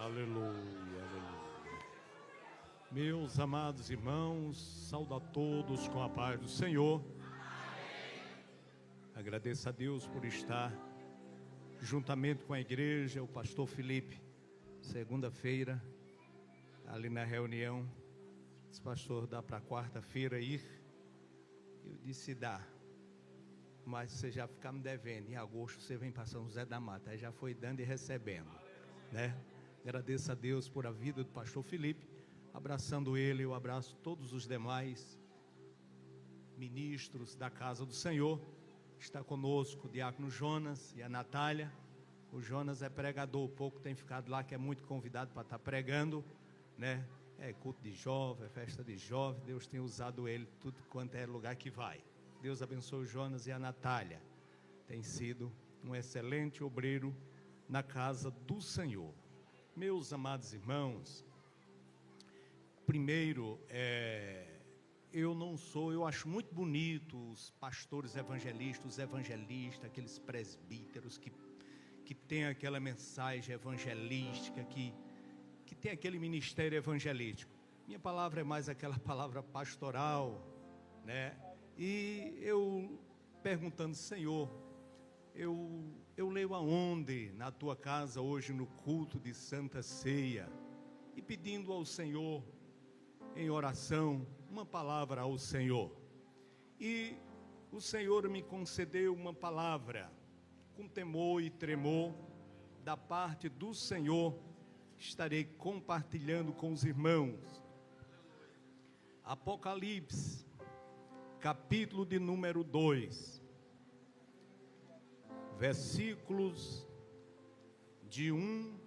Aleluia, aleluia. Meus amados irmãos, saúdo a todos com a paz do Senhor. Agradeço a Deus por estar juntamente com a igreja, o pastor Felipe, segunda-feira, ali na reunião. Esse pastor dá para quarta-feira ir. Eu disse dá, mas você já fica me devendo. Em agosto você vem para São José da Mata. Aí já foi dando e recebendo, né? Agradeço a Deus por a vida do pastor Felipe. Abraçando ele, eu abraço todos os demais ministros da casa do Senhor. Está conosco o diácono Jonas e a Natália. O Jonas é pregador, pouco tem ficado lá, que é muito convidado para estar pregando, né? É culto de jovem, é festa de jovem. Deus tem usado ele tudo quanto é lugar que vai. Deus abençoe o Jonas e a Natália. Tem sido um excelente obreiro na casa do Senhor. Meus amados irmãos, primeiro, eu acho muito bonito os pastores evangelistas, os evangelistas, aqueles presbíteros que tem aquela mensagem evangelística, que tem aquele ministério evangelístico. Minha palavra é mais aquela palavra pastoral, né? E eu perguntando, Senhor, eu leio aonde na tua casa hoje no culto de Santa Ceia, e pedindo ao Senhor em oração uma palavra ao Senhor, e o Senhor me concedeu uma palavra com temor e tremor da parte do Senhor. Estarei compartilhando com os irmãos. Apocalipse, capítulo de número 2, versículos de 1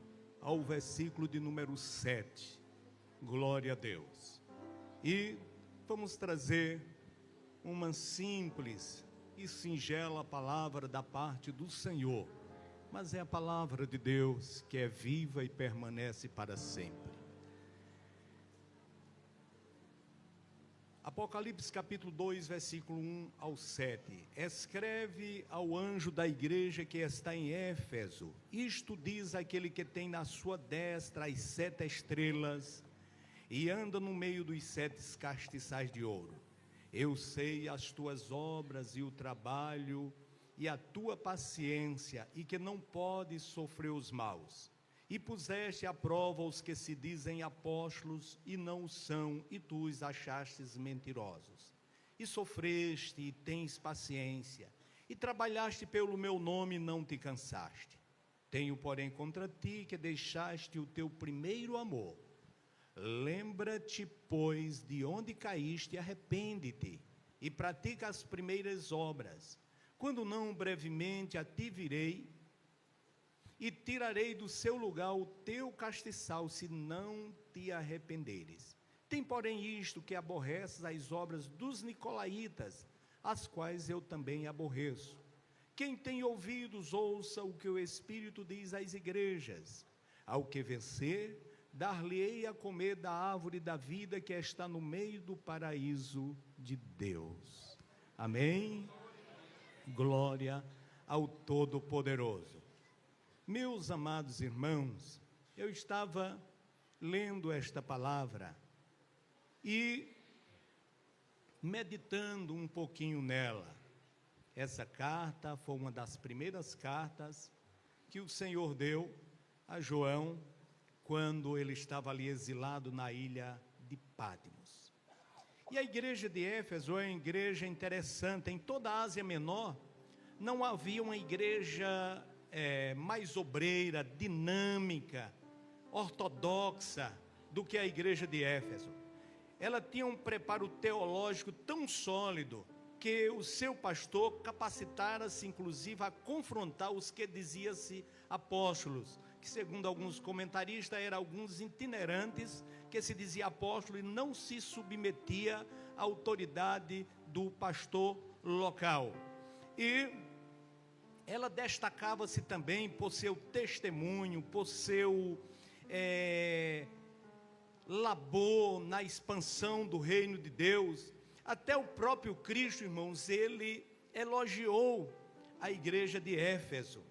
ao versículo de número 7. Glória a Deus. E vamos trazer uma simples e singela palavra da parte do Senhor, mas é a palavra de Deus que é viva e permanece para sempre. Apocalipse capítulo 2, versículo 1 ao 7. Escreve ao anjo da igreja que está em Éfeso: isto diz aquele que tem na sua destra as 7 estrelas e anda no meio dos 7 castiçais de ouro. Eu sei as tuas obras e o trabalho e a tua paciência, e que não podes sofrer os maus, e puseste à prova os que se dizem apóstolos e não o são, e tu os achastes mentirosos, e sofreste e tens paciência, e trabalhaste pelo meu nome e não te cansaste. Tenho, porém, contra ti que deixaste o teu primeiro amor. Lembra-te, pois, de onde caíste, e arrepende-te, e pratica as primeiras obras. Quando não, brevemente a ti virei, e tirarei do seu lugar o teu castiçal, se não te arrependeres. Tem, porém, isto, que aborreces as obras dos nicolaítas, as quais eu também aborreço. Quem tem ouvidos, ouça o que o Espírito diz às igrejas. Ao que vencer, dar-lhe-ei a comer da árvore da vida que está no meio do paraíso de Deus. Amém? Glória ao Todo-Poderoso. Meus amados irmãos, eu estava lendo esta palavra e meditando um pouquinho nela. Essa carta foi uma das primeiras cartas que o Senhor deu a João quando ele estava ali exilado na ilha de Patmos. E a igreja de Éfeso é uma igreja interessante. Em toda a Ásia Menor não havia uma igreja mais obreira, dinâmica, ortodoxa do que a igreja de Éfeso. Ela tinha um preparo teológico tão sólido que o seu pastor capacitara-se inclusive a confrontar os que diziam-se apóstolos, que segundo alguns comentaristas eram alguns itinerantes que se dizia apóstolo e não se submetia à autoridade do pastor local. E ela destacava-se também por seu testemunho, por seu labor na expansão do reino de Deus. Até o próprio Cristo, irmãos, ele elogiou a igreja de Éfeso.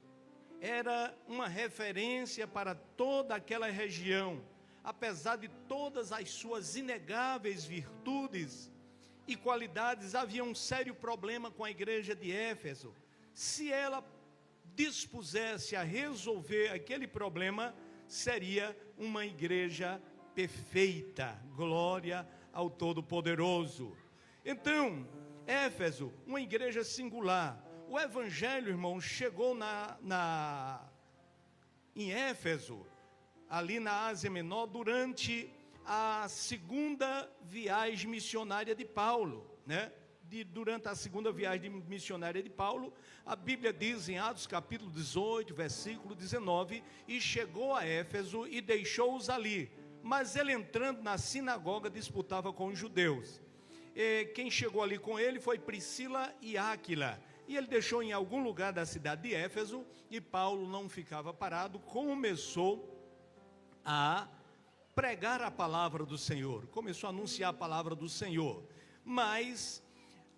era uma referência para toda aquela região. Apesar de todas as suas inegáveis virtudes e qualidades, havia um sério problema com a igreja de Éfeso. Se ela dispusesse a resolver aquele problema, seria uma igreja perfeita. Glória ao Todo-Poderoso. Então, Éfeso, uma igreja singular. O evangelho, irmãos, chegou em Éfeso, ali na Ásia Menor, durante a segunda viagem missionária de Paulo, né? Durante a segunda viagem missionária de Paulo, a Bíblia diz em Atos capítulo 18, versículo 19, e chegou a Éfeso e deixou-os ali, mas ele entrando na sinagoga disputava com os judeus. Quem chegou ali com ele foi Priscila e Áquila, e ele deixou em algum lugar da cidade de Éfeso, e Paulo não ficava parado, começou a pregar a palavra do Senhor, começou a anunciar a palavra do Senhor. Mas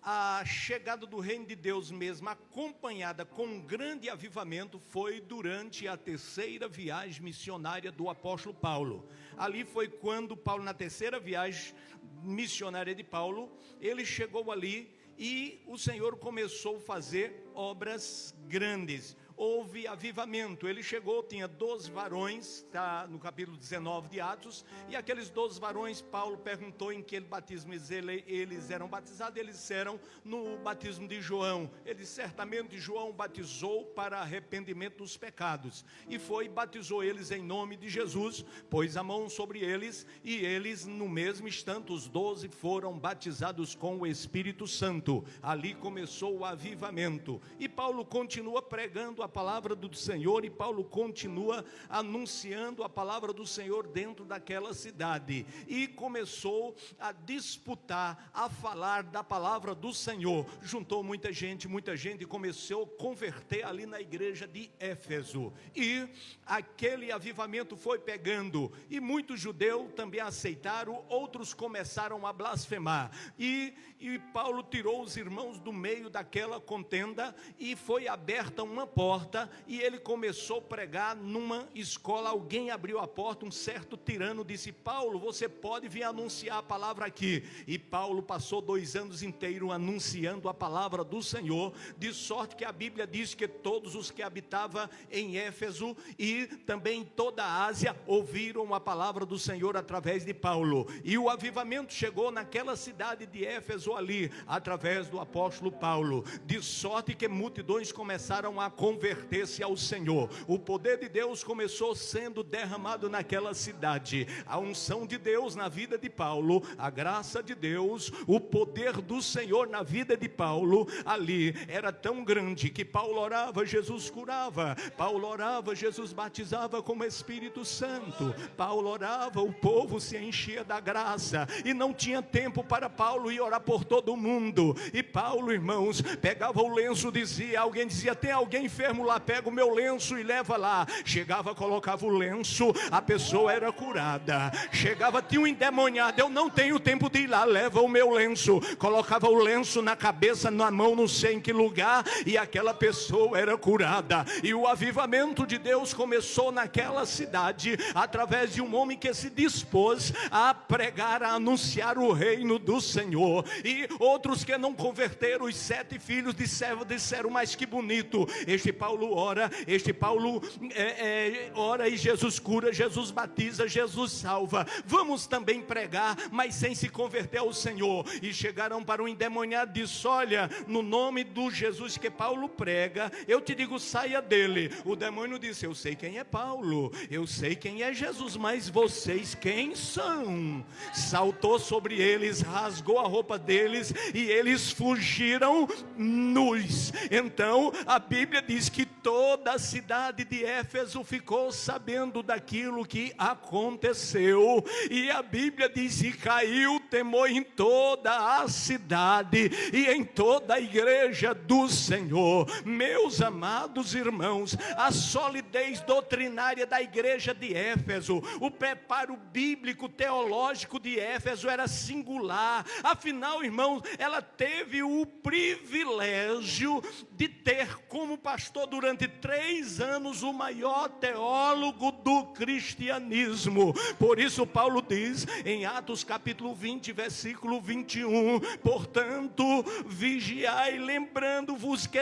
a chegada do reino de Deus mesmo, acompanhada com um grande avivamento, foi durante a terceira viagem missionária do apóstolo Paulo. Ali foi quando Paulo, na terceira viagem missionária de Paulo, ele chegou ali e o Senhor começou a fazer obras grandes. Houve avivamento. Ele chegou, tinha 12 varões, está no capítulo 19 de Atos, e aqueles 12 varões, Paulo perguntou em que batismo eles eram batizados. Eles disseram no batismo de João. Ele certamente João batizou para arrependimento dos pecados, e batizou eles em nome de Jesus, pôs a mão sobre eles, e eles no mesmo instante, os 12 foram batizados com o Espírito Santo. Ali começou o avivamento, e Paulo continua pregando a palavra do Senhor, e Paulo continua anunciando a palavra do Senhor dentro daquela cidade, e começou a disputar, a falar da palavra do Senhor. Juntou muita gente começou a converter ali na igreja de Éfeso, e aquele avivamento foi pegando, e muitos judeus também aceitaram, outros começaram a blasfemar, e Paulo tirou os irmãos do meio daquela contenda, e foi aberta uma porta, e ele começou a pregar numa escola. Alguém abriu a porta, um certo tirano disse: Paulo, você pode vir anunciar a palavra aqui. E Paulo passou 2 anos inteiros anunciando a palavra do Senhor, de sorte que a Bíblia diz que todos os que habitavam em Éfeso e também em toda a Ásia ouviram a palavra do Senhor através de Paulo, e o avivamento chegou naquela cidade de Éfeso ali, através do apóstolo Paulo, de sorte que multidões começaram a converter-se ao Senhor. O poder de Deus começou sendo derramado naquela cidade, a unção de Deus na vida de Paulo, a graça de Deus, o poder do Senhor na vida de Paulo, ali era tão grande que Paulo orava, Jesus curava, Paulo orava, Jesus batizava com o Espírito Santo, Paulo orava, o povo se enchia da graça, e não tinha tempo para Paulo ir orar por todo mundo. E Paulo, irmãos, pegava o lenço, alguém dizia: tem alguém enfermo lá, pega o meu lenço e leva lá. Chegava, colocava o lenço, a pessoa era curada. Chegava, tinha um endemoniado, eu não tenho tempo de ir lá, leva o meu lenço. Colocava o lenço na cabeça, na mão, não sei em que lugar, e aquela pessoa era curada. E o avivamento de Deus começou naquela cidade, através de um homem que se dispôs a pregar, a anunciar o reino do Senhor. E outros que não converteram, os 7 filhos de servo, disseram: mas que bonito, este Paulo ora, ora e Jesus cura, Jesus batiza, Jesus salva, vamos também pregar, mas sem se converter ao Senhor. E chegaram para um endemoniado e disse: olha, no nome do Jesus que Paulo prega, eu te digo, saia dele. O demônio disse: eu sei quem é Paulo, eu sei quem é Jesus, mas vocês quem são? Saltou sobre eles, rasgou a roupa deles, e eles fugiram nus. Então a Bíblia diz que toda a cidade de Éfeso ficou sabendo daquilo que aconteceu, e a Bíblia diz que caiu temor em toda a cidade e em toda a igreja do Senhor. Meus amados irmãos, a solidez doutrinária da igreja de Éfeso, o preparo bíblico teológico de Éfeso era singular. Afinal, irmãos, ela teve o privilégio de ter como pastor durante durante 3 anos o maior teólogo do cristianismo. Por isso Paulo diz em Atos capítulo 20, versículo 21, portanto, vigiai, lembrando-vos que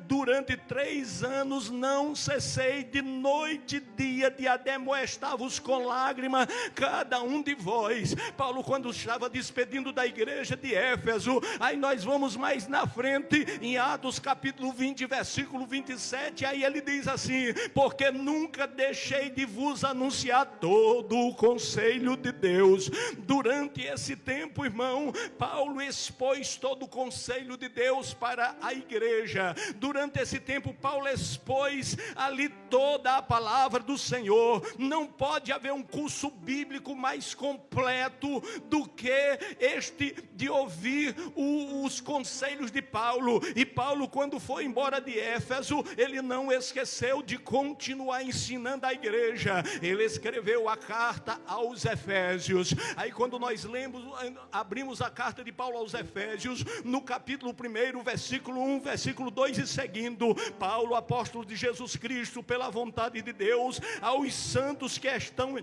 durante 3 anos não cessei de noite e dia de admoestar-vos com lágrimas, cada um de vós. Paulo, quando estava despedindo da igreja de Éfeso, aí nós vamos mais na frente, em Atos capítulo 20, versículo 27, aí ele diz assim: porque nunca deixei de vos anunciar todo o conselho de Deus. Durante esse tempo, irmão, Paulo expôs todo o conselho de Deus para a igreja. Durante esse tempo, Paulo expôs ali toda a palavra do Senhor. Não pode haver um curso bíblico mais completo do que este de ouvir os conselhos de Paulo. E Paulo, quando foi embora de Éfeso, ele não esqueceu de continuar ensinando a igreja. Ele escreveu a carta aos Efésios. Aí quando nós abrimos a carta de Paulo aos Efésios, no capítulo 1, versículo 1, versículo 2 e seguindo, Paulo, apóstolo de Jesus Cristo, pela vontade de Deus, aos santos que estão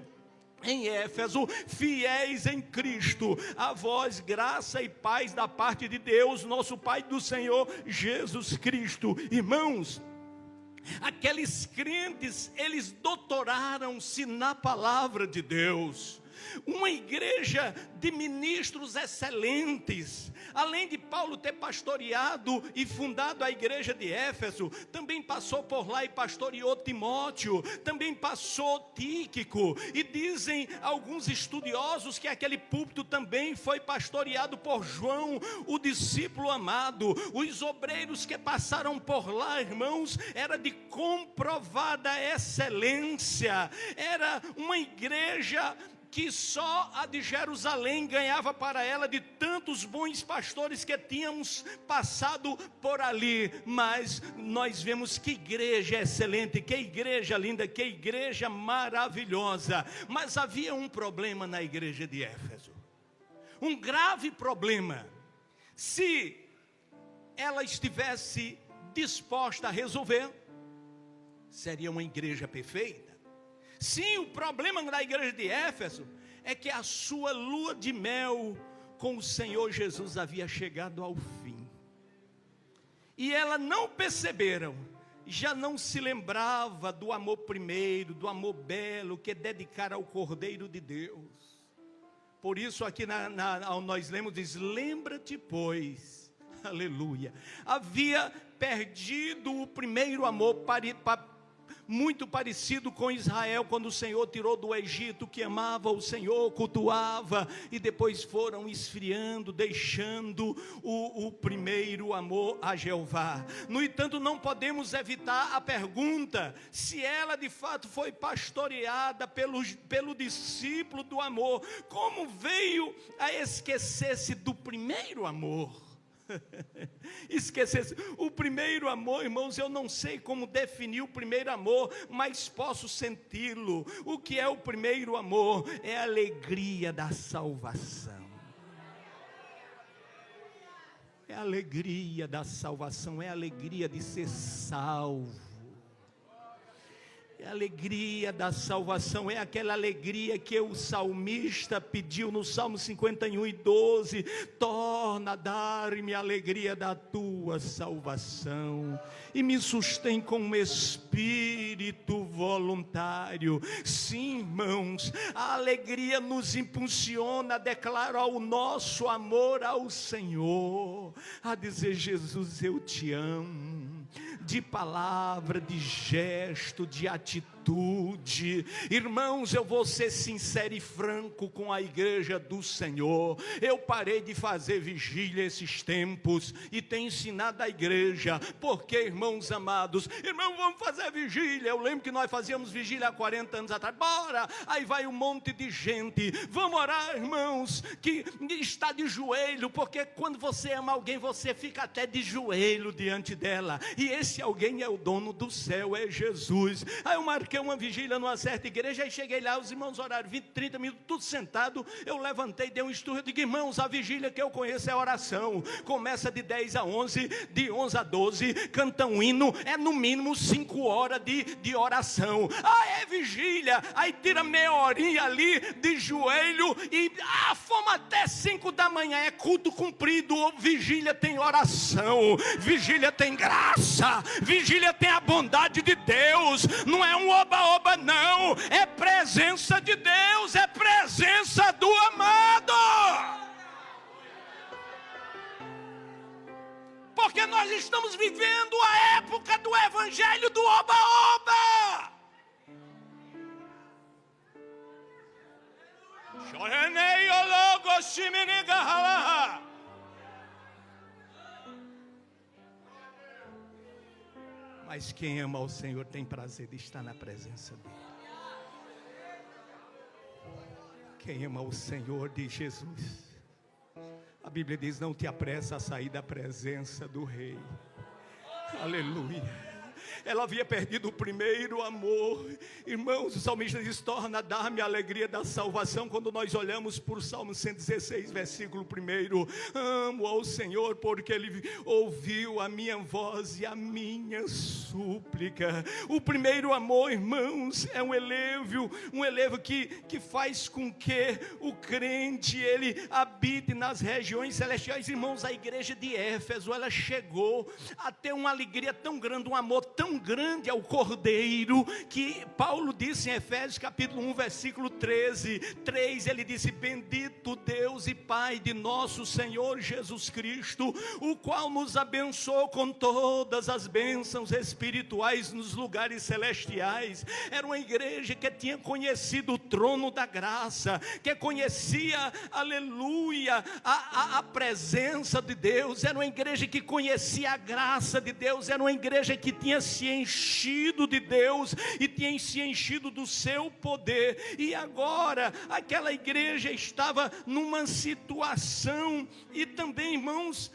em Éfeso, fiéis em Cristo, a vós graça e paz da parte de Deus, nosso Pai, do Senhor Jesus Cristo. Irmãos, aqueles crentes, eles doutoraram-se na palavra de Deus. Uma igreja de ministros excelentes. Além de Paulo ter pastoreado e fundado a igreja de Éfeso, também passou por lá e pastoreou Timóteo, também passou Tíquico, e dizem alguns estudiosos que aquele púlpito também foi pastoreado por João, o discípulo amado. Os obreiros que passaram por lá, irmãos, era de comprovada excelência. Era uma igreja que só a de Jerusalém ganhava para ela de tantos bons pastores que tínhamos passado por ali. Mas nós vemos que igreja excelente, que igreja linda, que igreja maravilhosa. Mas havia um problema na igreja de Éfeso, um grave problema. Se ela estivesse disposta a resolver, seria uma igreja perfeita. Sim, o problema da igreja de Éfeso é que a sua lua de mel com o Senhor Jesus havia chegado ao fim. E elas não perceberam, já não se lembrava do amor primeiro, do amor belo que dedicaram ao Cordeiro de Deus. Por isso aqui nós lemos, diz, lembra-te pois, aleluia, havia perdido o primeiro amor muito parecido com Israel, quando o Senhor tirou do Egito, que amava o Senhor, cultuava, e depois foram esfriando, deixando o primeiro amor a Jeová. No entanto, não podemos evitar a pergunta, se ela de fato foi pastoreada pelo discípulo do amor, como veio a esquecer-se do primeiro amor? Esquecer o primeiro amor, irmãos. Eu não sei como definir o primeiro amor, mas posso senti-lo. O que é o primeiro amor? É a alegria da salvação. É a alegria da salvação, é a alegria de ser salvo. É a alegria da salvação, é aquela alegria que o salmista pediu no Salmo 51:12, torna a dar-me a alegria da tua salvação, e me sustém com um espírito voluntário. Sim, irmãos, a alegria nos impulsiona a declarar o nosso amor ao Senhor, a dizer, Jesus, eu te amo, de palavra, de gesto, de atitude. Irmãos, eu vou ser sincero e franco com a igreja do Senhor. Eu parei de fazer vigília esses tempos e tenho ensinado a igreja, porque, irmãos amados, irmão, vamos fazer vigília. Eu lembro que nós fazíamos vigília há 40 anos atrás. Bora! Aí vai um monte de gente. Vamos orar, irmãos, que está de joelho, porque quando você ama alguém, você fica até de joelho diante dela, e esse alguém é o dono do céu, é Jesus. Aí eu marquei marquei uma vigília numa certa igreja, aí cheguei lá, os irmãos oraram 20, 30 minutos, tudo sentado, eu levantei, dei um estudo, eu digo, irmãos, a vigília que eu conheço é oração, começa de 10 a 11, de 11 a 12, canta um hino, é no mínimo 5 horas de oração. É vigília, aí tira meia horinha ali de joelho e fomos até 5 da manhã, é culto cumprido. Vigília tem oração, vigília tem graça, vigília tem a bondade de Deus, não é um oba-oba não, é presença de Deus, é presença do amado. Porque nós estamos vivendo a época do evangelho do oba-oba. Mas quem ama o Senhor tem prazer de estar na presença dele. Quem ama o Senhor de Jesus, a Bíblia diz, não te apressa a sair da presença do Rei. Aleluia. Ela havia perdido o primeiro amor. Irmãos, o salmista diz, torna a dar-me a alegria da salvação. Quando nós olhamos por Salmo 116, versículo 1, amo ao Senhor porque Ele ouviu a minha voz e a minha súplica. O primeiro amor, irmãos, é um elevo que faz com que o crente, ele habite nas regiões celestiais. Irmãos, a igreja de Éfeso, ela chegou a ter uma alegria tão grande, um amor tão grande ao Cordeiro, que Paulo disse em Efésios capítulo 1, versículo 3, ele disse, bendito Deus e Pai de nosso Senhor Jesus Cristo, o qual nos abençoou com todas as bênçãos espirituais nos lugares celestiais. Era uma igreja que tinha conhecido o trono da graça, que conhecia, aleluia, a presença de Deus. Era uma igreja que conhecia a graça de Deus, era uma igreja que tinha se enchido de Deus e tinha se enchido do seu poder. E agora aquela igreja estava numa situação, e também, irmãos,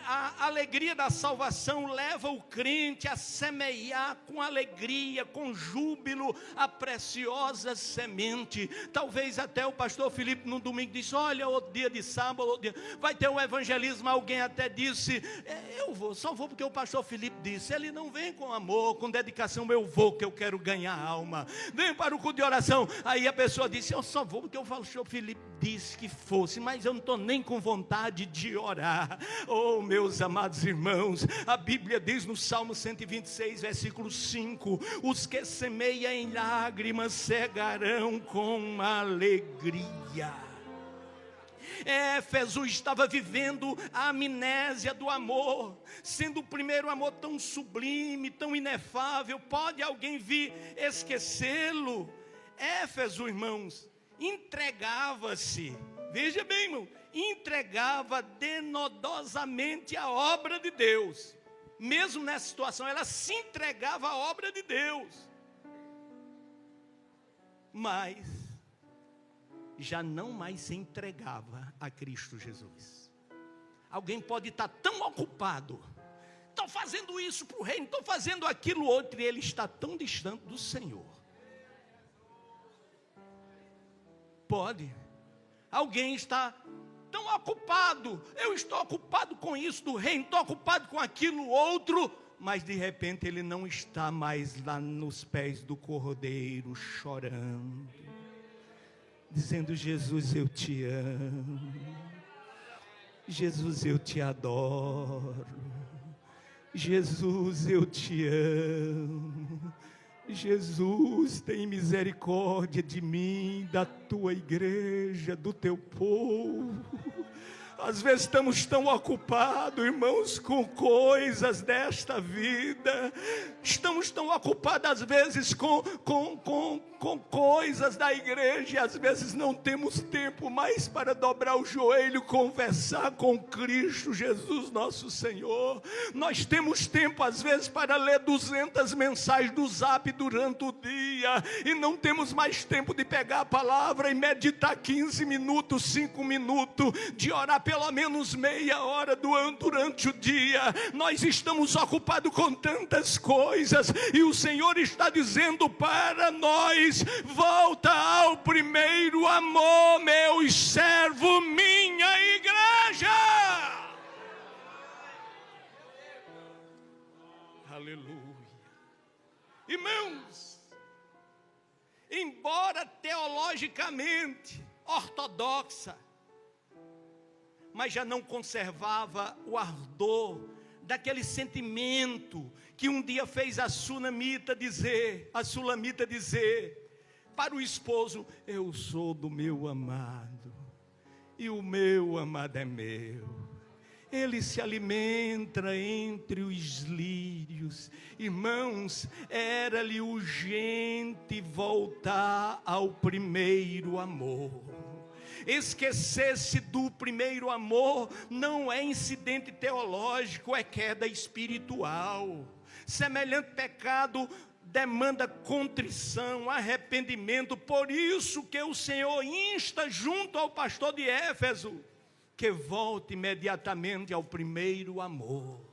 a alegria da salvação leva o crente a semear com alegria, com júbilo, a preciosa semente. Talvez até o pastor Felipe no domingo disse, olha, o dia de sábado vai ter um evangelismo. Alguém até disse, só vou porque o pastor Felipe disse. Ele não vem com amor, com dedicação, eu vou que eu quero ganhar alma. Vem para o culto de oração. Aí a pessoa disse, eu só vou porque o pastor Felipe disse que fosse, mas eu não estou nem com vontade de orar. Oh, meus amados irmãos, a Bíblia diz no Salmo 126, versículo 5, os que semeiam em lágrimas cegarão com alegria. Éfeso estava vivendo a amnésia do amor, sendo o primeiro amor tão sublime, tão inefável. Pode alguém vir esquecê-lo? Éfeso, irmãos, entregava-se, veja bem, irmão, entregava denodosamente a obra de Deus. Mesmo nessa situação, ela se entregava à obra de Deus, mas já não mais se entregava a Cristo Jesus. Alguém pode estar tão ocupado, estou fazendo isso para o reino, estou fazendo aquilo outro, e ele está tão distante do Senhor. Pode. Alguém está tão ocupado, eu estou ocupado com isso do reino, estou ocupado com aquilo outro, mas de repente ele não está mais lá nos pés do Cordeiro, chorando, dizendo, Jesus, eu te amo, Jesus, eu te adoro, Jesus, eu te amo, Jesus, tem misericórdia de mim, da tua igreja, do teu povo. Às vezes estamos tão ocupados, irmãos, com coisas desta vida. Estamos tão ocupados, às vezes, com coisas da igreja. E às vezes não temos tempo mais para dobrar o joelho, conversar com Cristo Jesus, nosso Senhor. Nós temos tempo, às vezes, para ler 200 mensagens do Zap durante o dia. E não temos mais tempo de pegar a palavra e meditar 15 minutos, 5 minutos, de orar pelo menos meia hora durante o dia. Nós estamos ocupados com tantas coisas, e o Senhor está dizendo para nós: volta ao primeiro amor, meus servos, minha igreja. Aleluia. Irmãos, embora teologicamente ortodoxa, mas já não conservava o ardor daquele sentimento que um dia fez a Sulamita dizer para o esposo: eu sou do meu amado, e o meu amado é meu. Ele se alimenta entre os lírios. Irmãos, era-lhe urgente voltar ao primeiro amor. Esquecer-se do primeiro amor não é incidente teológico, é queda espiritual. Semelhante pecado demanda contrição, arrependimento. Por isso que o Senhor insta junto ao pastor de Éfeso que volte imediatamente ao primeiro amor.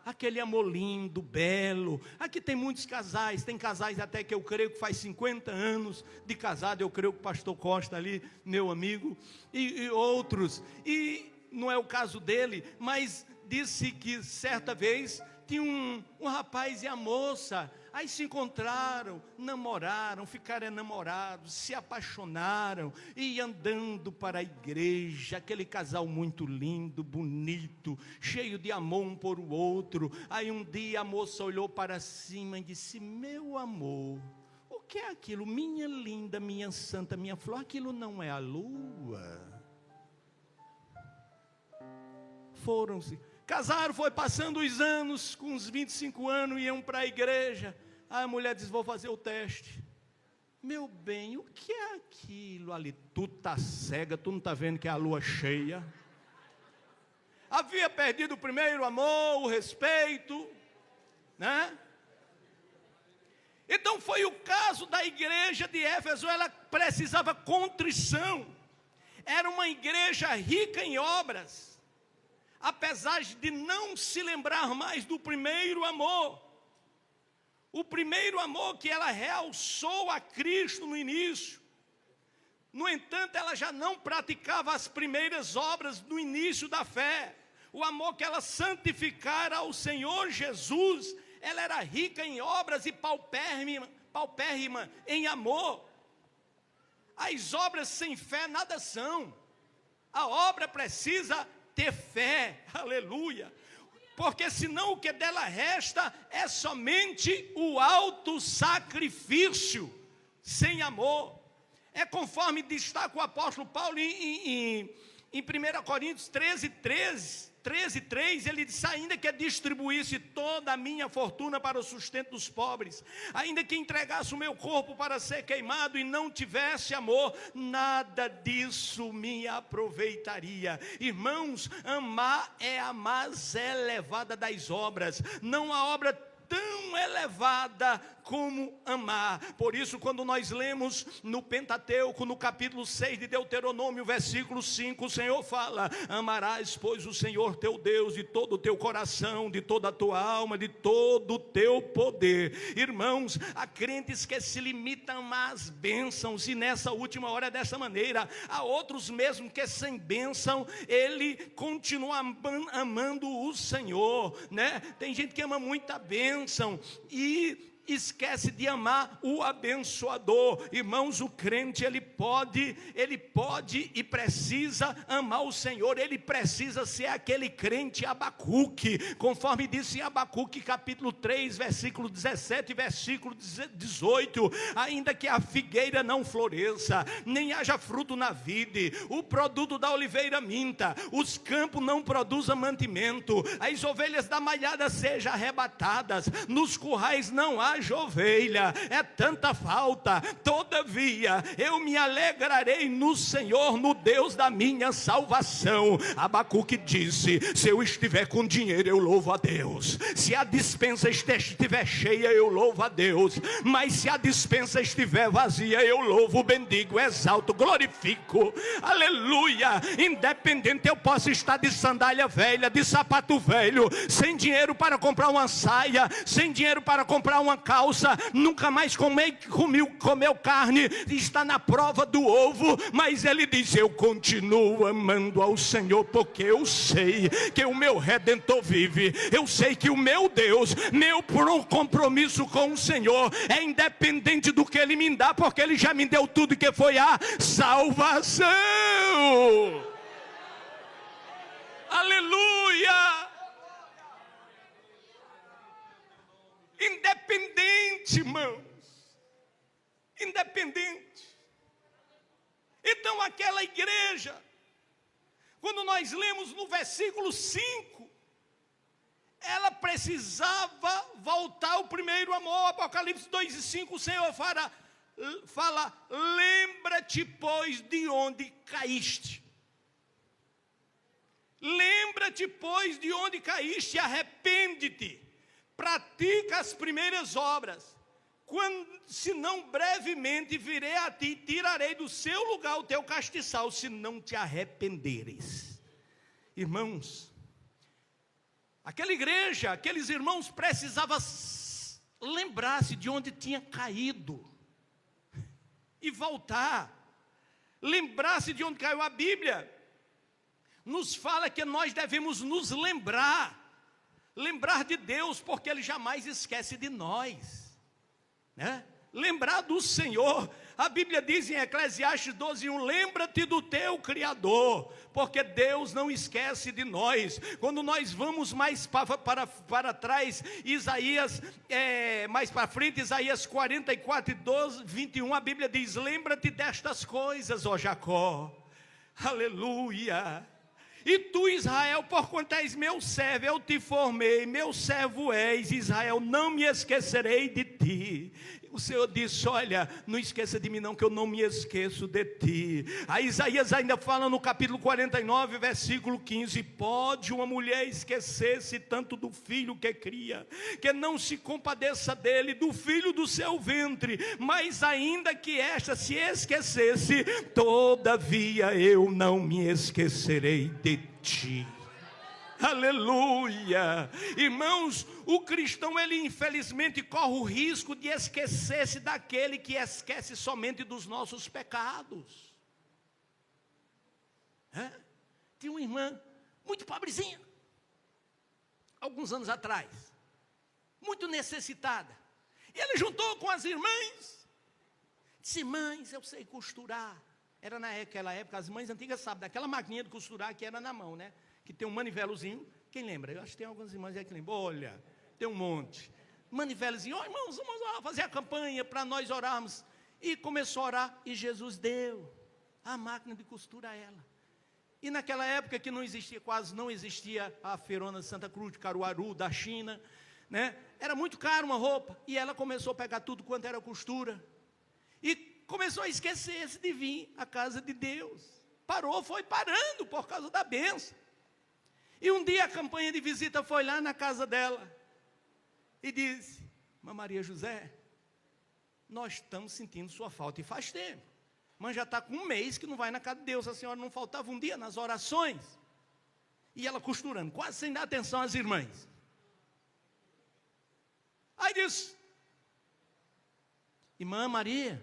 Aquele amor lindo, belo. Aqui tem muitos casais, tem casais até que eu creio que faz 50 anos de casado. Eu creio que o pastor Costa ali, meu amigo, e outros. E não é o caso dele, mas disse que certa vez tinha um rapaz e a moça. Aí se encontraram, namoraram, ficaram enamorados, se apaixonaram e andando para a igreja, aquele casal muito lindo, bonito, cheio de amor um por o outro. Aí um dia a moça olhou para cima e disse: meu amor, o que é aquilo? Minha linda, minha santa, minha flor, aquilo não é a lua? Foram-se. Casaram, foi passando os anos, com uns 25 anos, iam para a igreja. Aí a mulher disse: vou fazer o teste. Meu bem, o que é aquilo ali? Tu tá cega, tu não está vendo que é a lua cheia? Havia perdido o primeiro amor, o respeito, né? Então foi o caso da igreja de Éfeso. Ela precisava contrição. Era uma igreja rica em obras, apesar de não se lembrar mais do primeiro amor. O primeiro amor que ela realçou a Cristo no início. No entanto, ela já não praticava as primeiras obras no início da fé. O amor que ela santificara ao Senhor Jesus, ela era rica em obras e paupérrima em amor. As obras sem fé nada são. A obra precisa ter fé, aleluia, porque senão o que dela resta é somente o autossacrifício sem amor. É conforme destaca o apóstolo Paulo em 1 Coríntios 13:3, ele disse: ainda que distribuísse toda a minha fortuna para o sustento dos pobres, ainda que entregasse o meu corpo para ser queimado e não tivesse amor, nada disso me aproveitaria. Irmãos, amar é a mais elevada das obras, não a obra tão elevada como amar. Por isso, quando nós lemos no Pentateuco, no capítulo 6 de Deuteronômio, versículo 5, o Senhor fala: amarás, pois, o Senhor teu Deus de todo o teu coração, de toda a tua alma, de todo o teu poder. Irmãos, há crentes que se limitam a amar as bênçãos, e nessa última hora é dessa maneira. Há outros mesmo que sem bênção, ele continua amando o Senhor, né? Tem gente que ama muito a bênção e esquece de amar o abençoador. Irmãos, o crente ele pode e precisa amar o Senhor. Ele precisa ser aquele crente Abacuque, conforme disse em Abacuque capítulo 3, versículo 17 e versículo 18: ainda que a figueira não floresça, nem haja fruto na vide, o produto da oliveira minta, os campos não produzam mantimento, as ovelhas da malhada sejam arrebatadas, nos currais não haja ovelha, é tanta falta, todavia eu me alegrarei no Senhor, no Deus da minha salvação. Abacuque disse: se eu estiver com dinheiro, eu louvo a Deus. Se a despensa estiver cheia, eu louvo a Deus. Mas se a despensa estiver vazia, eu louvo, bendigo, exalto, glorifico. Aleluia. Independente, eu posso estar de sandália velha, de sapato velho, sem dinheiro para comprar uma saia, sem dinheiro para comprar uma calça, nunca mais comeu carne, está na prova do ovo, mas ele diz: eu continuo amando ao Senhor, porque eu sei que o meu Redentor vive, eu sei que o meu Deus, meu compromisso com o Senhor é independente do que Ele me dá, porque Ele já me deu tudo, que foi a salvação. Aleluia. Independente, irmãos, independente. Então aquela igreja, quando nós lemos no versículo 5, ela precisava voltar ao primeiro amor. Apocalipse 2:5, o Senhor fala: lembra-te, pois, de onde caíste. Lembra-te, pois, de onde caíste, arrepende-te, pratica as primeiras obras, se não brevemente virei a ti, tirarei do seu lugar o teu castiçal, se não te arrependeres. Irmãos, aquela igreja, aqueles irmãos precisavam lembrar-se de onde tinha caído e voltar, lembrar-se de onde caiu. A Bíblia nos fala que nós devemos nos lembrar de Deus, porque Ele jamais esquece de nós, né? Lembrar do Senhor. A Bíblia diz em Eclesiastes 12:1: lembra-te do teu Criador, porque Deus não esquece de nós. Quando nós vamos mais para trás, Isaías, mais para frente, Isaías 44:21, a Bíblia diz: lembra-te destas coisas, ó Jacó. Aleluia. E tu, Israel, porquanto és meu servo, eu te formei, meu servo és, Israel, não me esquecerei de ti. O Senhor disse: olha, não esqueça de mim não, que eu não me esqueço de ti. A Isaías ainda fala no capítulo 49, versículo 15: pode uma mulher esquecer-se tanto do filho que cria, que não se compadeça dele, do filho do seu ventre, mas ainda que esta se esquecesse, todavia eu não me esquecerei de ti. Aleluia. Irmãos, o cristão, ele infelizmente corre o risco de esquecer-se daquele que esquece somente dos nossos pecados. Tinha uma irmã muito pobrezinha, alguns anos atrás, muito necessitada, e ela juntou com as irmãs, disse: mães, eu sei costurar. Era naquela época, as mães antigas sabem, daquela maquininha de costurar que era na mão, né? Que tem um manivelozinho. Quem lembra? Eu acho que tem algumas irmãs aí que lembram. Olha, tem um monte. Manivelozinho: ó, irmãos, vamos lá fazer a campanha para nós orarmos. E começou a orar, e Jesus deu a máquina de costura a ela. E naquela época que não existia, quase não existia a feirona de Santa Cruz, de Caruaru, da China, né? Era muito caro uma roupa. E ela começou a pegar tudo quanto era costura. E começou a esquecer-se de vir à casa de Deus. Foi parando por causa da bênção. E um dia a campanha de visita foi lá na casa dela e disse: Irmã Maria José, nós estamos sentindo sua falta, e faz tempo, mas já está com um mês que não vai na casa de Deus. A senhora não faltava um dia nas orações? E ela costurando, quase sem dar atenção às irmãs. Aí disse: Irmã Maria,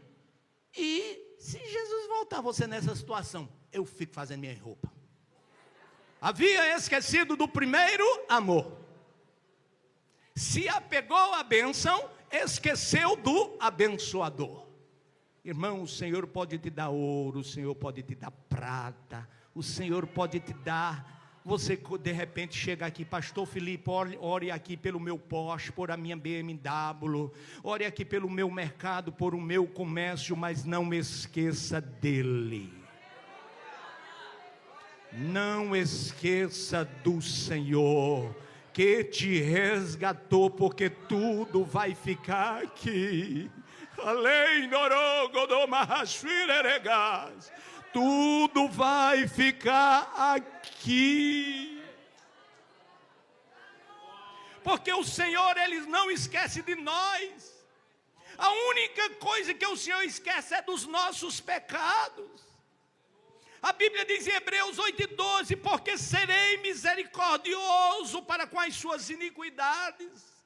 e se Jesus voltar você nessa situação? Eu fico fazendo minha roupa. Havia esquecido do primeiro amor. Se apegou à bênção, esqueceu do abençoador. Irmão, o Senhor pode te dar ouro, o Senhor pode te dar prata, o Senhor pode te dar. Você de repente chega aqui: pastor Felipe, ore aqui pelo meu Porsche, por a minha BMW, ore aqui pelo meu mercado, por o meu comércio, mas não esqueça dele. Não esqueça do Senhor, que te resgatou, porque tudo vai ficar aqui. Além tudo vai ficar aqui. Porque o Senhor, Ele não esquece de nós. A única coisa que o Senhor esquece é dos nossos pecados. A Bíblia diz em Hebreus 8:12, porque serei misericordioso para com as suas iniquidades,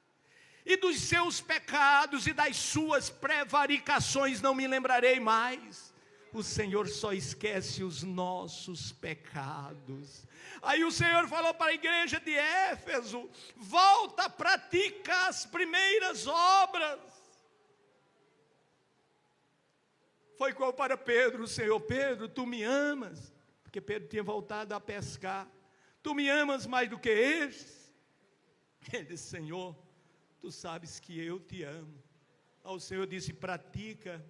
e dos seus pecados e das suas prevaricações não me lembrarei mais. O Senhor só esquece os nossos pecados. Aí o Senhor falou para a igreja de Éfeso: volta, pratica as primeiras obras. Foi igual para Pedro: Senhor, Pedro, tu me amas? Porque Pedro tinha voltado a pescar. Tu me amas mais do que estes? Ele disse: Senhor, tu sabes que eu te amo. Aí o Senhor disse: pratica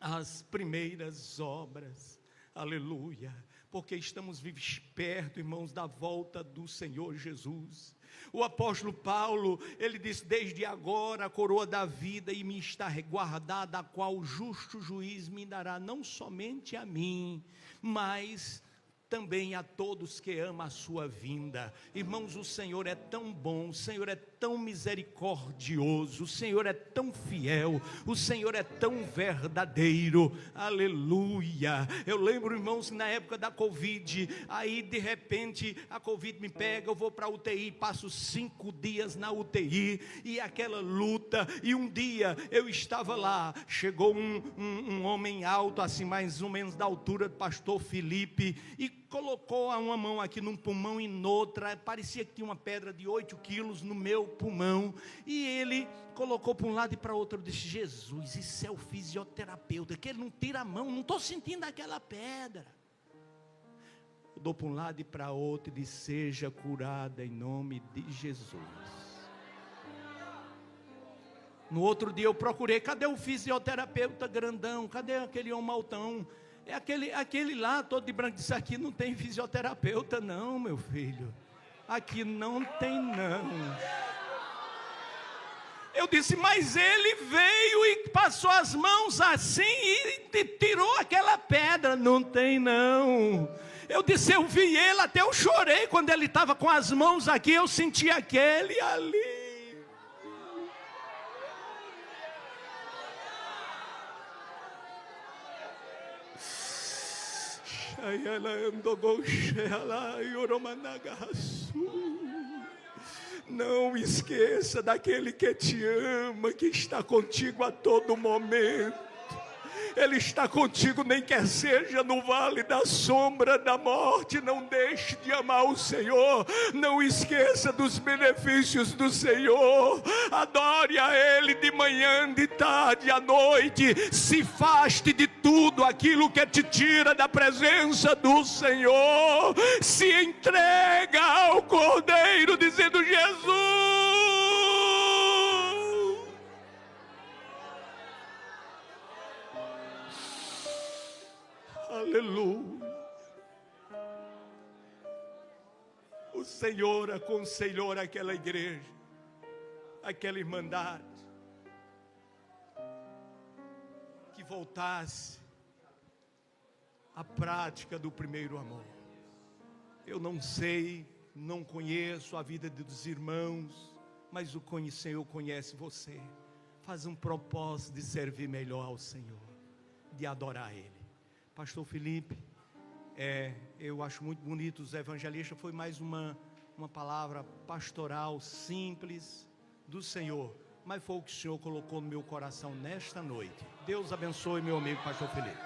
as primeiras obras. Aleluia. Porque estamos vivos perto, irmãos, da volta do Senhor Jesus. O apóstolo Paulo, ele disse: desde agora a coroa da vida e me está guardada, a qual o justo juiz me dará, não somente a mim, mas também a todos que amam a sua vinda. Irmãos, o Senhor é tão bom, o Senhor é tão misericordioso, o Senhor é tão fiel, o Senhor é tão verdadeiro. Aleluia. Eu lembro, irmãos, na época da Covid, aí de repente a Covid me pega, eu vou para a UTI, passo 5 dias na UTI, e aquela luta, e um dia eu estava lá, chegou um homem alto, assim mais ou menos da altura do pastor Felipe, e colocou uma mão aqui num pulmão e noutra, parecia que tinha uma pedra de 8 quilos no meu pulmão, e ele colocou para um lado e para o outro. Eu disse: Jesus, isso é o fisioterapeuta, que ele não tira a mão, não estou sentindo aquela pedra. Eu dou para um lado e para o outro e disse: seja curada em nome de Jesus. No outro dia eu procurei: cadê o fisioterapeuta grandão? Cadê aquele homem altão? É aquele lá, todo de branco. Disse: aqui não tem fisioterapeuta não, meu filho. Aqui não tem não. Eu disse: mas ele veio e passou as mãos assim e tirou aquela pedra. Não tem não. Eu disse: eu vi ele, até eu chorei quando ele estava com as mãos aqui. Eu senti aquele ali. Não esqueça daquele que te ama, que está contigo a todo momento. Ele está contigo, nem quer seja no vale da sombra da morte. Não deixe de amar o Senhor. Não esqueça dos benefícios do Senhor. Adore a Ele de manhã, de tarde, à noite. Se afaste de tudo aquilo que te tira da presença do Senhor. Se entrega ao Cordeiro, dizendo: Jesus, aleluia. O Senhor aconselhou aquela igreja, aquela irmandade, que voltasse à prática do primeiro amor. Eu não sei, não conheço a vida dos irmãos, mas o Senhor conhece você. Faz um propósito de servir melhor ao Senhor, de adorar Ele. Pastor Felipe, eu acho muito bonito os evangelistas. Foi mais uma palavra pastoral simples do Senhor, mas foi o que o Senhor colocou no meu coração nesta noite. Deus abençoe meu amigo Pastor Felipe.